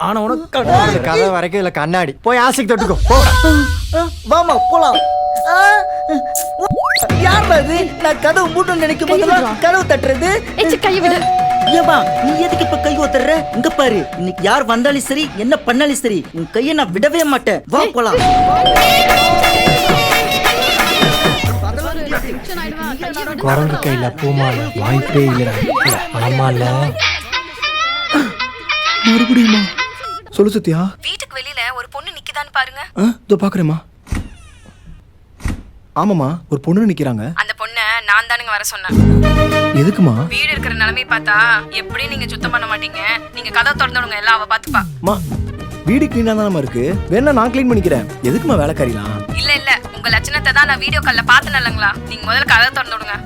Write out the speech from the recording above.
ஆனா உனக்கு கதை வரைக்கும் இல்ல கண்ணாடி போய் ஆசைக்கு தொட்டுக்கோ போ. வாமா போலாம். யார் அது? நான் கதவு மூட்டணும்னு நினைக்கும் போதெல்லாம் கதவு தட்டுறது. கையை விடு. ஏமா நீ எதுக்கு இப்ப கை ஒத்துற? இங்க பாரு, இன்னைக்கு யார் வந்தாலும் சரி என்ன பண்ணாலும் சரி உன் கையை நான் விடவே மாட்டேன். வா போலாம். குரங்கு கையில பூமால வாய்ப்பே இல்ல. ஆமால மறுபடியுமா? சொல்லு சத்யா. வீட்டுக்கு வெளியில ஒரு பொண்ணு நிக்குதான்னு பாருங்க. இதோ பாக்குறேம்மா. ஆமாமா, ஒரு பொண்ணு நிக்கிறாங்க. அந்த பொண்ணை நான் தானுங்க வர சொன்னேன். எதுக்குமா? வீடு இருக்கிற நிலைமை பார்த்தா எப்படி நீங்க சுத்தம் பண்ண மாட்டீங்க. நீங்க கதவை திறந்துடுங்க, எல்லாம் அவ பாத்துப்பா. மா, வீடு கிளீனா தானமா இருக்கு, வேணா நான் கிளீன் பண்ணிக்கிறேன். எதுக்குமா வேலைக்காரிலாம்? இல்ல உங்க லட்சணத்தை தான் நான் வீடியோ கால்ல பார்த்தேன் இல்லங்களா. நீங்க முதல்ல கதவை திறந்துடுங்க.